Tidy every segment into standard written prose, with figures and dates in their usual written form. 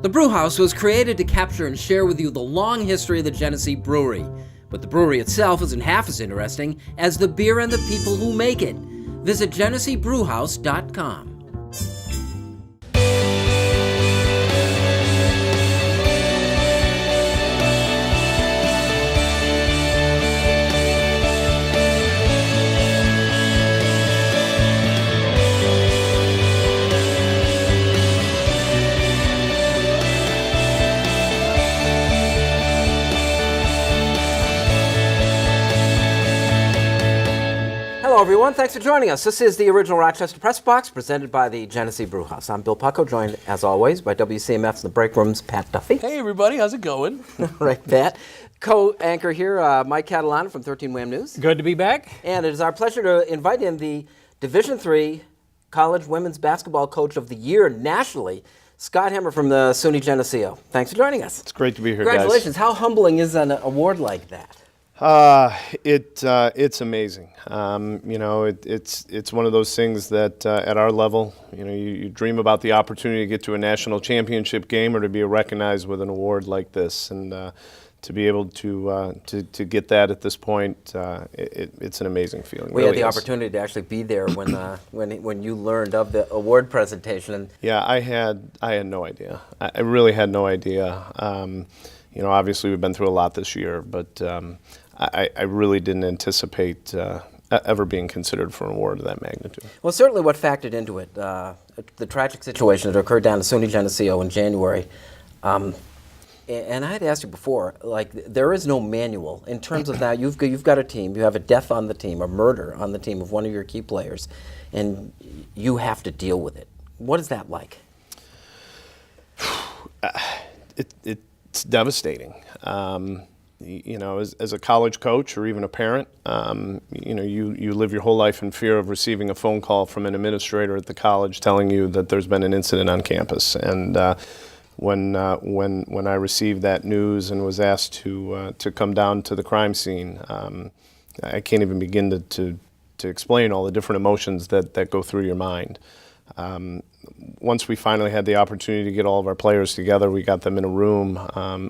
The Brew House was created to capture and share with you the long history of the Genesee Brewery, but the brewery itself isn't half as interesting as the beer and the people who make it. Visit GeneseeBrewHouse.com. Hello, everyone. Thanks for joining us. This is the original Rochester Press Box presented by the Genesee Brew House. I'm Bill Pucko, joined, as always, by WCMF's The Breakroom's Pat Duffy. Hey, everybody. How's it going? Right, Pat. Co-anchor here, Mike Catalana from 13 WHAM News. Good to be back. And it is our pleasure to invite in the Division III College Women's Basketball Coach of the Year nationally, Scott Hemmer from the SUNY Geneseo. Thanks for joining us. It's great to be here, Congratulations. How humbling is an award like that? It's amazing. It's one of those things that at our level, you dream about the opportunity to get to a national championship game or to be recognized with an award like this, and to be able to get that at this point, it's an amazing feeling. We had the opportunity to actually be there when you learned of the award presentation. Yeah, I had no idea. I really had no idea. Obviously we've been through a lot this year, but I really didn't anticipate ever being considered for an award of that magnitude. Well, certainly what factored into it, the tragic situation that occurred down at SUNY Geneseo in January. And I had asked you before, there is no manual in terms of that. You've got a team, you have a death on the team, a murder on the team of one of your key players, and you have to deal with it. What is that like? It's devastating. As a college coach or even a parent, you live your whole life in fear of receiving a phone call from an administrator at the college telling you that there's been an incident on campus. And when I received that news and was asked to come down to the crime scene, I can't even begin to explain all the different emotions that go through your mind. Once we finally had the opportunity to get all of our players together, we got them in a room.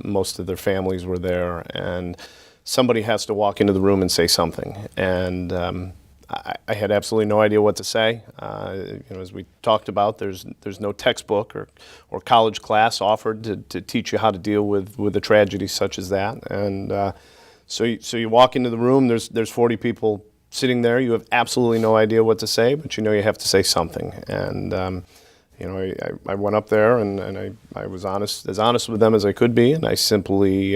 Most of their families were there, and somebody has to walk into the room and say something. And I had absolutely no idea what to say. As we talked about, there's no textbook or college class offered to teach you how to deal with a tragedy such as that. And so you walk into the room. There's 40 people sitting there. You have absolutely no idea what to say, but you have to say something. And I went up there and I was as honest with them as I could be, and I simply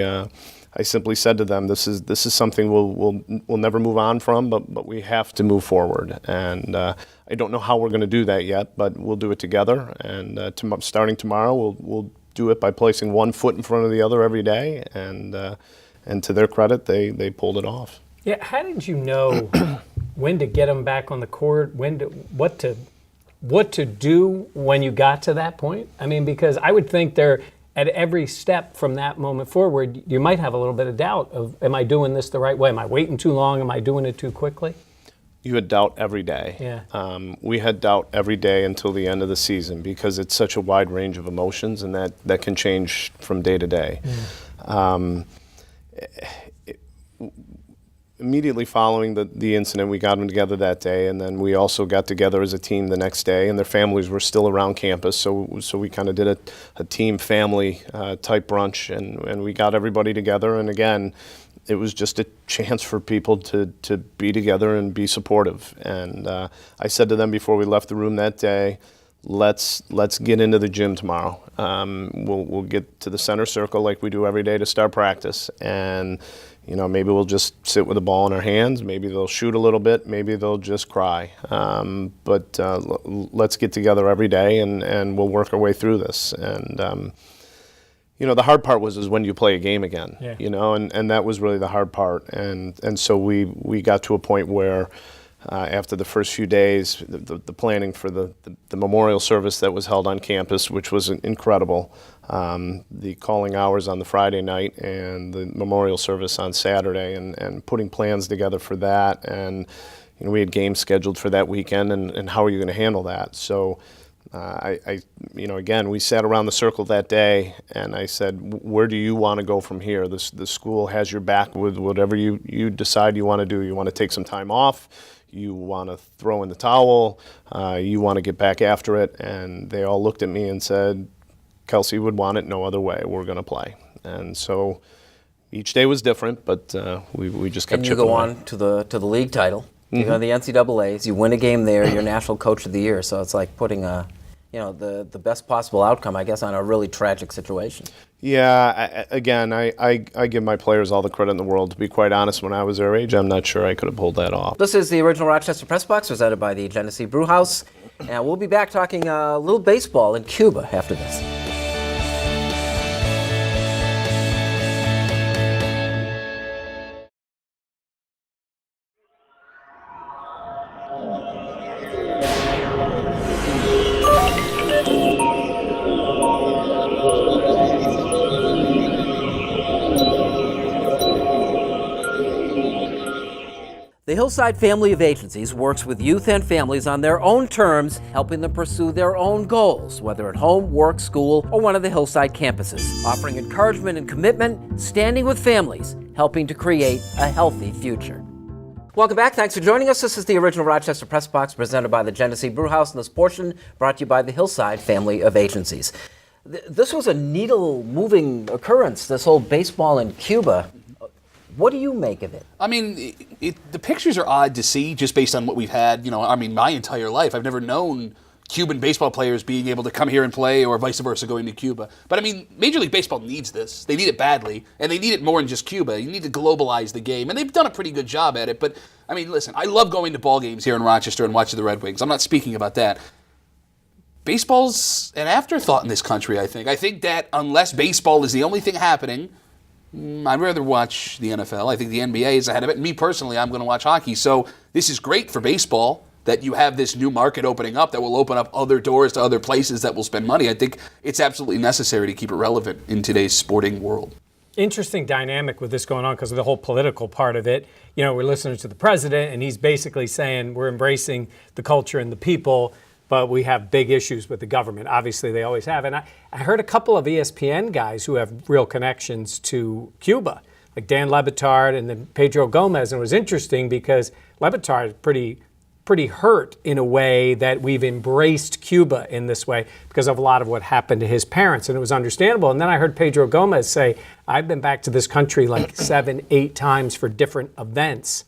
said to them, this is something we'll never move on from, but we have to move forward. And I don't know how we're going to do that yet, but we'll do it together. And starting tomorrow, we'll do it by placing one foot in front of the other every day. And to their credit, they pulled it off. Yeah, how did you know when to get them back on the court, what to do when you got to that point? I mean, because I would think at every step from that moment forward, you might have a little bit of doubt of, am I doing this the right way? Am I waiting too long? Am I doing it too quickly? You had doubt every day. Yeah. We had doubt every day until the end of the season because it's such a wide range of emotions, and that can change from day to day. Mm. Immediately following the incident, we got them together that day, and then we also got together as a team the next day, and their families were still around campus, so we kind of did a team family type brunch, and we got everybody together, and again, it was just a chance for people to be together and be supportive. And I said to them before we left the room that day, let's get into the gym tomorrow. We'll get to the center circle like we do every day to start practice, and maybe we'll just sit with the ball in our hands. Maybe they'll shoot a little bit. Maybe they'll just cry. But let's get together every day, and we'll work our way through this. And the hard part was when you play a game again. Yeah. And that was really the hard part. And so we got to a point where after the first few days, the planning for the memorial service that was held on campus, which was incredible, the calling hours on the Friday night and the memorial service on Saturday, and putting plans together for that. And we had games scheduled for that weekend, and how are you going to handle that? So Again, we sat around the circle that day, and I said, where do you want to go from here? The school has your back with whatever you decide you want to do. You want to take some time off, you want to throw in the towel, you want to get back after it. And they all looked at me and said, Kelsey would want it no other way. We're going to play. And so each day was different, but we just kept chipping away. And you go on to the league title. You go to the NCAAs, you win a game there, you're National Coach of the Year. So it's like putting the best possible outcome, I guess, on a really tragic situation. Yeah, I give my players all the credit in the world. To be quite honest, when I was their age, I'm not sure I could have pulled that off. This is the original Rochester Press Box, presented by the Genesee Brew House. And we'll be back talking a little baseball in Cuba after this. The Hillside Family of Agencies works with youth and families on their own terms, helping them pursue their own goals, whether at home, work, school, or one of the Hillside campuses, offering encouragement and commitment, standing with families, helping to create a healthy future. Welcome back. Thanks for joining us. This is the original Rochester Press Box, presented by the Genesee Brew House, and this portion brought to you by the Hillside Family of Agencies. This was a needle-moving occurrence, this whole baseball in Cuba. What do you make of it? I mean, the pictures are odd to see just based on what we've had. My entire life, I've never known Cuban baseball players being able to come here and play or vice versa going to Cuba. But I mean, Major League Baseball needs this. They need it badly, and they need it more than just Cuba. You need to globalize the game, and they've done a pretty good job at it. But I mean, listen, I love going to ball games here in Rochester and watching the Red Wings. I'm not speaking about that. Baseball's an afterthought in this country, I think. I think that unless baseball is the only thing happening, I'd rather watch the NFL. I think the NBA is ahead of it. And me personally, I'm going to watch hockey. So this is great for baseball that you have this new market opening up that will open up other doors to other places that will spend money. I think it's absolutely necessary to keep it relevant in today's sporting world. Interesting dynamic with this going on because of the whole political part of it. We're listening to the president, and he's basically saying we're embracing the culture and the people, but we have big issues with the government. Obviously, they always have. And I heard a couple of ESPN guys who have real connections to Cuba, like Dan Le Batard and then Pedro Gomez. And it was interesting because Le Batard is pretty hurt in a way that we've embraced Cuba in this way because of a lot of what happened to his parents. And it was understandable. And then I heard Pedro Gomez say, I've been back to this country like 7-8 times for different events.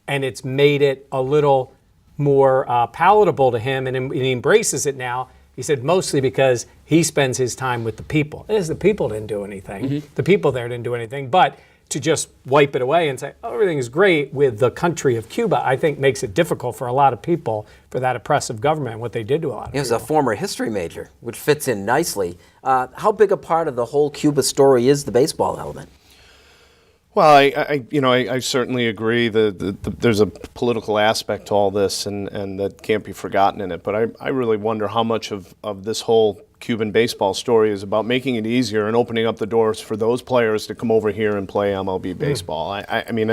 And it's made it a little more palatable to him, and he embraces it now. He said mostly because he spends his time with the people. It is the people didn't do anything. Mm-hmm. The people there didn't do anything. But to just wipe it away and say, oh, everything is great with the country of Cuba, I think makes it difficult for a lot of people for that oppressive government and what they did to a lot of people. He was a former history major, which fits in nicely. How big a part of the whole Cuba story is the baseball element? Well, I certainly agree that there's a political aspect to all this, and that can't be forgotten in it. But I really wonder how much of this whole Cuban baseball story is about making it easier and opening up the doors for those players to come over here and play MLB baseball. I mean,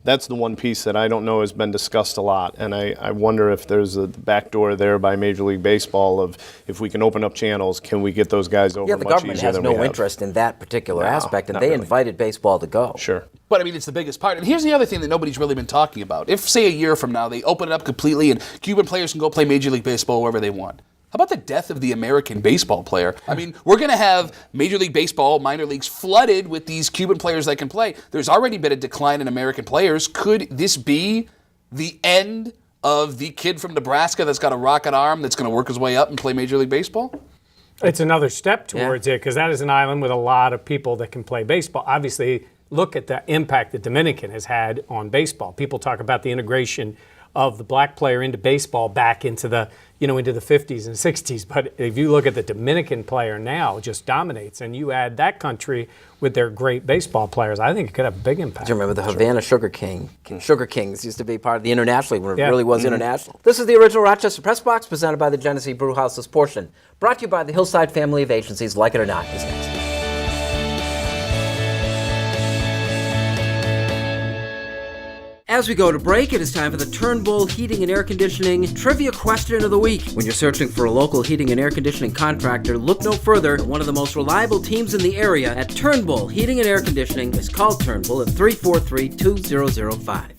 that's the one piece that I don't know has been discussed a lot, and I wonder if there's a back door there by Major League Baseball of if we can open up channels, can we get those guys over much easier than we have? Yeah, the government has no interest in that particular aspect, and they invited baseball to go. Sure. But I mean, it's the biggest part. And here's the other thing that nobody's really been talking about. If, say, a year from now, they open it up completely and Cuban players can go play Major League Baseball wherever they want. How about the death of the American baseball player? I mean, we're going to have Major League Baseball, minor leagues flooded with these Cuban players that can play. There's already been a decline in American players. Could this be the end of the kid from Nebraska that's got a rocket arm that's going to work his way up and play Major League Baseball? It's another step towards it because that is an island with a lot of people that can play baseball. Obviously, look at the impact the Dominican has had on baseball. People talk about the integration of the black player into baseball back into the into the 50s and 60s. But if you look at the Dominican player now, it just dominates. And you add that country with their great baseball players, I think it could have a big impact. Do you remember the Havana Sugar Kings used to be part of the International League when it really was international. This is the original Rochester Press Box presented by the Genesee Brew House. This portion brought to you by the Hillside Family of Agencies. Like It or Not is next. As we go to break, it is time for the Turnbull Heating and Air Conditioning Trivia Question of the Week. When you're searching for a local heating and air conditioning contractor, look no further than one of the most reliable teams in the area at Turnbull Heating and Air Conditioning. Is called Turnbull at 343-2005.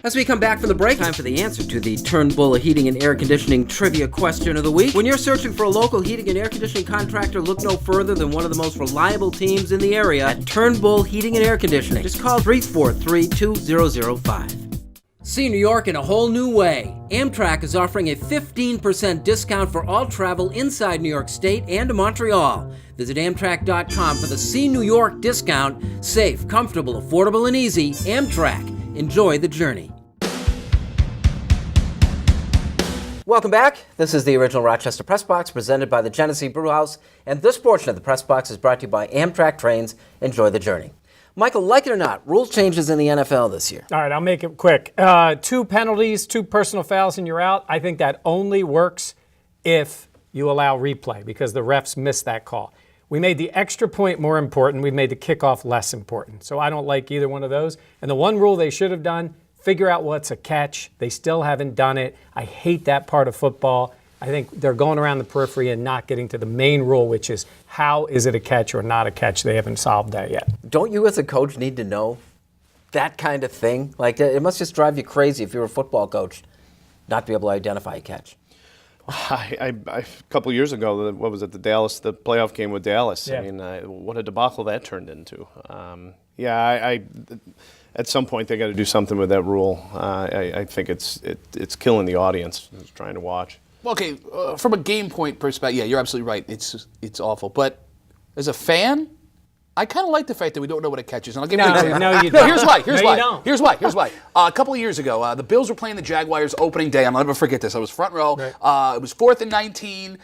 As we come back from the break, time for the answer to the Turnbull Heating and Air Conditioning Trivia Question of the Week. When you're searching for a local heating and air conditioning contractor, look no further than one of the most reliable teams in the area at Turnbull Heating and Air Conditioning. Just call 343-2005. See New York in a whole new way. Amtrak is offering a 15% discount for all travel inside New York State and to Montreal. Visit Amtrak.com for the See New York discount. Safe, comfortable, affordable, and easy. Amtrak. Enjoy the journey. Welcome back. This is the original Rochester Press Box presented by the Genesee Brew House, and this portion of the Press Box is brought to you by Amtrak Trains. Enjoy the journey. Michael, like it or not, rule changes in the NFL this year. All right, I'll make it quick. 2 penalties, 2 personal fouls, and you're out. I think that only works if you allow replay because the refs missed that call. We made the extra point more important. We made the kickoff less important. So I don't like either one of those. And the one rule they should have done, figure out what's a catch. They still haven't done it. I hate that part of football. I think they're going around the periphery and not getting to the main rule, which is how is it a catch or not a catch? They haven't solved that yet. Don't you as a coach need to know that kind of thing? Like, it must just drive you crazy if you're a football coach not to be able to identify a catch. A couple years ago, what was it, the playoff game with Dallas? Yeah. I mean, what a debacle that turned into. At some point they got to do something with that rule. I think it's killing the audience who's trying to watch. Well, okay, from a game point perspective, yeah, you're absolutely right. It's awful. But as a fan, I kind of like the fact that we don't know what a catch is. And I'll give you an example. No, you don't. Here's why. You don't. Here's why. A couple of years ago, the Bills were playing the Jaguars opening day. I'll never forget this. I was front row. Right. It was 4th and 19.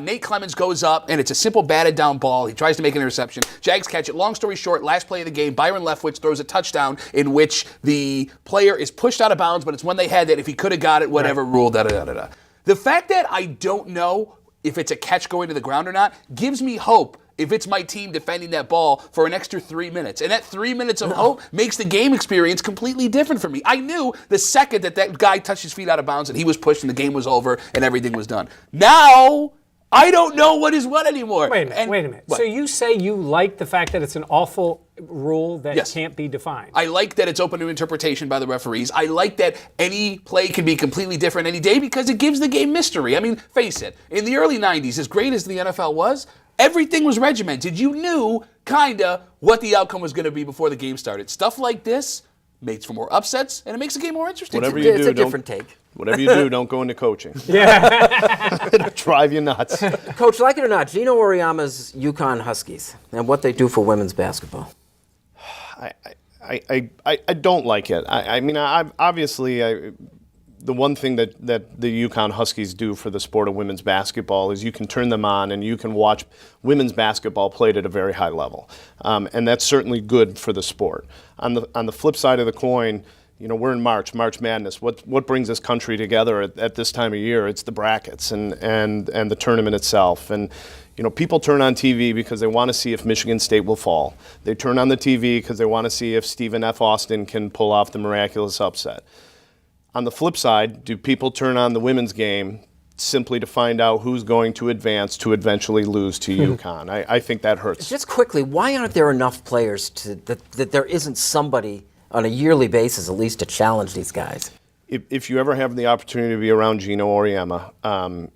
Nate Clemens goes up, and it's a simple batted down ball. He tries to make an interception. Jags catch it. Long story short, last play of the game, Byron Leftwich throws a touchdown in which the player is pushed out of bounds, but it's when they had that. If he could have got it, whatever rule, da-da-da-da-da. The fact that I don't know if it's a catch going to the ground or not gives me hope if it's my team defending that ball for an extra 3 minutes. And that 3 minutes of hope makes the game experience completely different for me. I knew the second that guy touched his feet out of bounds and he was pushed and the game was over and everything was done. Now, I don't know what is what anymore. Wait a minute. What? So you say you like the fact that it's an awful rule that Yes. can't be defined. I like that it's open to interpretation by the referees. I like that any play can be completely different any day because it gives the game mystery. I mean, face it, in the early 90s, as great as the NFL was, everything was regimented. You knew, kinda, what the outcome was going to be before the game started. Stuff like this makes for more upsets, and it makes the game more interesting. It's a different take. Whatever you do, don't go into coaching. Yeah. It'll drive you nuts. Coach, like it or not, Gino Auriemma's UConn Huskies and what they do for women's basketball. I don't like it. I mean, obviously, the one thing that the UConn Huskies do for the sport of women's basketball is you can turn them on and you can watch women's basketball played at a very high level. And that's certainly good for the sport. On the flip side of the coin, you know, we're in March Madness. What brings this country together at this time of year? It's the brackets and the tournament itself. And you know, people turn on TV because they want to see if Michigan State will fall. They turn on the TV because they want to see if Stephen F. Austin can pull off the miraculous upset. On the flip side, do people turn on the women's game simply to find out who's going to advance to eventually lose to UConn? I think that hurts. Just quickly, why aren't there enough players that there isn't somebody on a yearly basis at least to challenge these guys? If you ever have the opportunity to be around Gino Auriemma,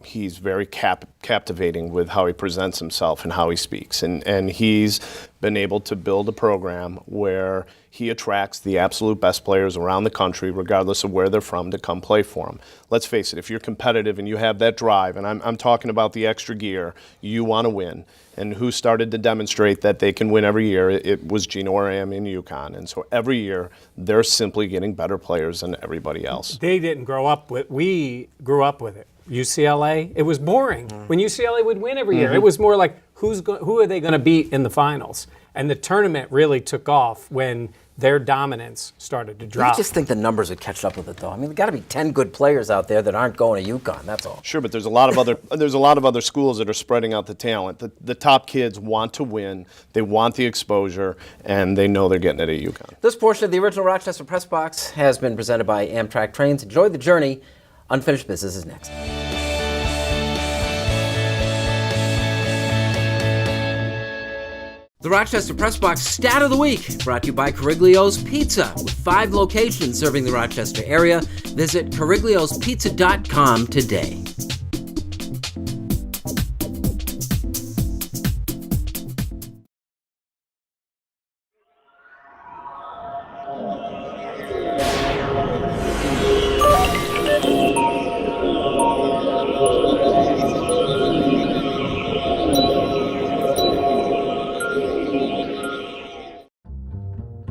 he's very captivating with how he presents himself and how he speaks. And he's been able to build a program where he attracts the absolute best players around the country, regardless of where they're from, to come play for him. Let's face it, if you're competitive and you have that drive, and I'm talking about the extra gear, you want to win. And who started to demonstrate that they can win every year? It was Gino Aram in UConn. And so every year, they're simply getting better players than everybody else. They didn't grow up with, we grew up with it. UCLA, it was boring. When UCLA would win every year, it was more like, who are they going to beat in the finals? And the tournament really took off when their dominance started to drop. I just think the numbers would catch up with it, though. I mean, there's got to be 10 good players out there that aren't going to UConn. That's all. Sure, but there's a lot of other schools that are spreading out the talent. The top kids want to win, they want the exposure, and they know they're getting it at UConn. This portion of the original Rochester Press Box has been presented by Amtrak Trains. Enjoy the journey. Unfinished Business is next. The Rochester Press Box Stat of the Week, brought to you by Cariglio's Pizza, with 5 locations serving the Rochester area. Visit carigliospizza.com today.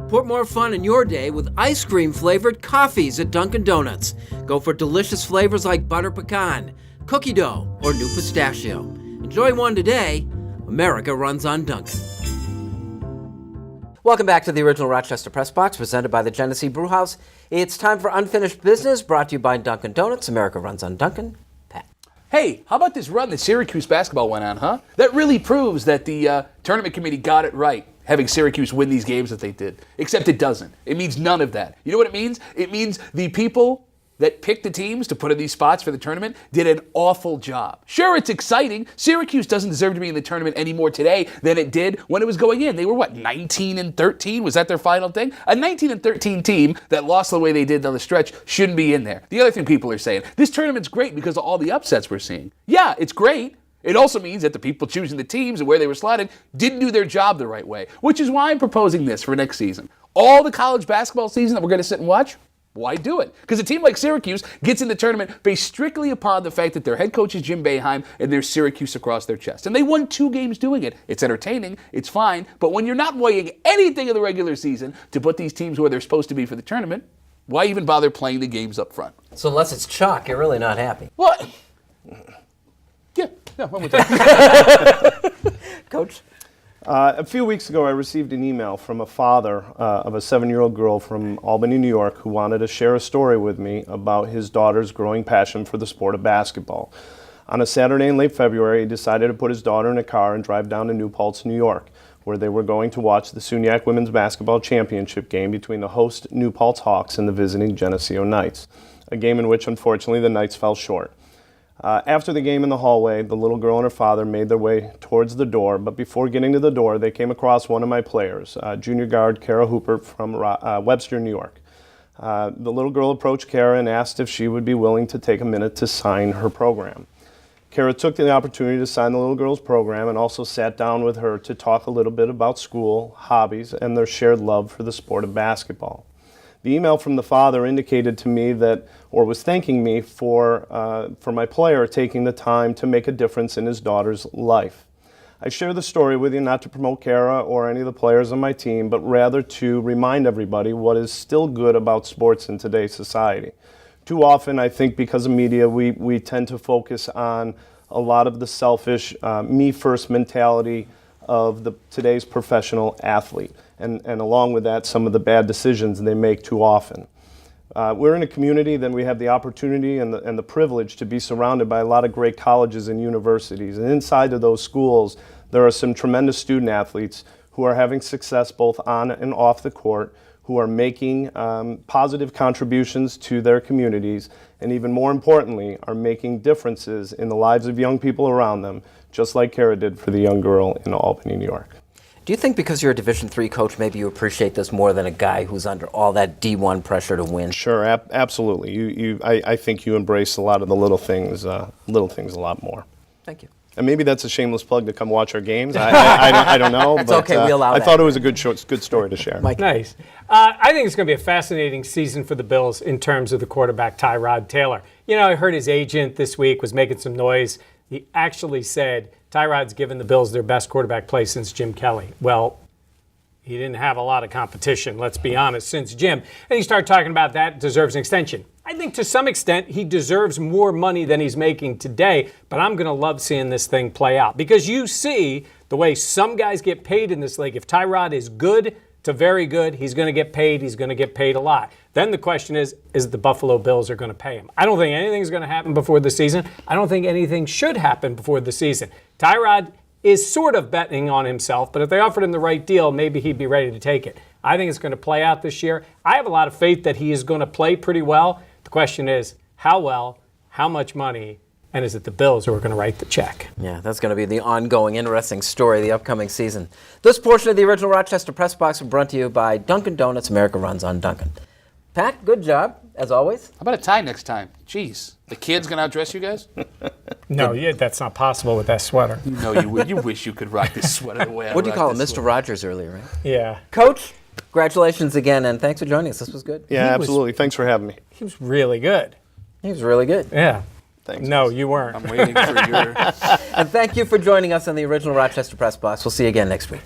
Put more fun in your day with ice cream flavored coffees at Dunkin' Donuts. Go for delicious flavors like butter pecan, cookie dough, or new pistachio. Enjoy one today. America runs on Dunkin'. Welcome back to the original Rochester Press Box, presented by the Genesee Brew House. It's time for Unfinished Business, brought to you by Dunkin' Donuts. America runs on Dunkin'. Pat. Hey, how about this run that Syracuse basketball went on, huh? That really proves that the tournament committee got it right, having Syracuse win these games that they did. Except it doesn't. It means none of that. You know what it means? It means the people that picked the teams to put in these spots for the tournament did an awful job. Sure, it's exciting. Syracuse doesn't deserve to be in the tournament any more today than it did when it was going in. They were, 19-13? Was that their final thing? A 19-13 team that lost the way they did down the stretch shouldn't be in there. The other thing people are saying, this tournament's great because of all the upsets we're seeing. Yeah, it's great. It also means that the people choosing the teams and where they were slotted didn't do their job the right way, which is why I'm proposing this for next season. All the college basketball season that we're going to sit and watch, why do it? Because a team like Syracuse gets in the tournament based strictly upon the fact that their head coach is Jim Boeheim and there's Syracuse across their chest. And they won 2 games doing it. It's entertaining, it's fine, but when you're not weighing anything in the regular season to put these teams where they're supposed to be for the tournament, why even bother playing the games up front? So unless it's chalk, you're really not happy. What? Yeah, one more time. Coach? A few weeks ago, I received an email from a father of a 7-year-old girl from Albany, New York, who wanted to share a story with me about his daughter's growing passion for the sport of basketball. On a Saturday in late February, he decided to put his daughter in a car and drive down to New Paltz, New York, where they were going to watch the SUNY Women's Basketball Championship game between the host New Paltz Hawks and the visiting Geneseo Knights, a game in which, unfortunately, the Knights fell short. After the game in the hallway, the little girl and her father made their way towards the door, but before getting to the door, they came across one of my players, junior guard Kara Hooper from Webster, New York. The little girl approached Kara and asked if she would be willing to take a minute to sign her program. Kara took the opportunity to sign the little girl's program and also sat down with her to talk a little bit about school, hobbies, and their shared love for the sport of basketball. The email from the father indicated to me that, or was thanking me for my player taking the time to make a difference in his daughter's life. I share the story with you not to promote Kara or any of the players on my team, but rather to remind everybody what is still good about sports in today's society. Too often, I think because of media, we tend to focus on a lot of the selfish, me-first mentality of today's professional athlete. And along with that, some of the bad decisions they make too often. We're in a community that we have the opportunity and the privilege to be surrounded by a lot of great colleges and universities. And inside of those schools, there are some tremendous student athletes who are having success both on and off the court, who are making positive contributions to their communities, and even more importantly, are making differences in the lives of young people around them, just like Kara did for the young girl in Albany, New York. Do you think because you're a Division III coach, maybe you appreciate this more than a guy who's under all that D1 pressure to win? Sure, absolutely. I think you embrace a lot of the little things a lot more. Thank you. And maybe that's a shameless plug to come watch our games. I don't know. It's okay, we allow I that. thought it was a good story to share. Mike. Nice. I think it's going to be a fascinating season for the Bills in terms of the quarterback, Tyrod Taylor. You know, I heard his agent this week was making some noise. He actually said Tyrod's given the Bills their best quarterback play since Jim Kelly. Well, he didn't have a lot of competition, let's be honest, since Jim. And you start talking about that deserves an extension. I think to some extent he deserves more money than he's making today, but I'm going to love seeing this thing play out because you see the way some guys get paid in this league. If Tyrod is good to very good, he's going to get paid. He's going to get paid a lot. Then the question is the Buffalo Bills are going to pay him. I don't think anything's going to happen before the season. I don't think anything should happen before the season. Tyrod is sort of betting on himself, but if they offered him the right deal, maybe he'd be ready to take it. I think it's going to play out this year. I have a lot of faith that he is going to play pretty well. The question is, how well, how much money, and is it the Bills who are going to write the check? Yeah, that's going to be the ongoing interesting story of the upcoming season. This portion of the original Rochester Press Box was brought to you by Dunkin' Donuts. America runs on Dunkin'. Pat, good job, as always. How about a tie next time? Jeez. The kid's going to outdress you guys? No, that's not possible with that sweater. No, you would. You wish you could rock this sweater the way I What do you rock call him, this Mr. sweater. Rogers earlier, right? Yeah. Coach, congratulations again, and thanks for joining us. This was good. Yeah, absolutely. Thanks for having me. He was really good. He was really good. Yeah. Thanks. No, you weren't. I'm waiting for your... And thank you for joining us on the original Rochester Press Box. We'll see you again next week.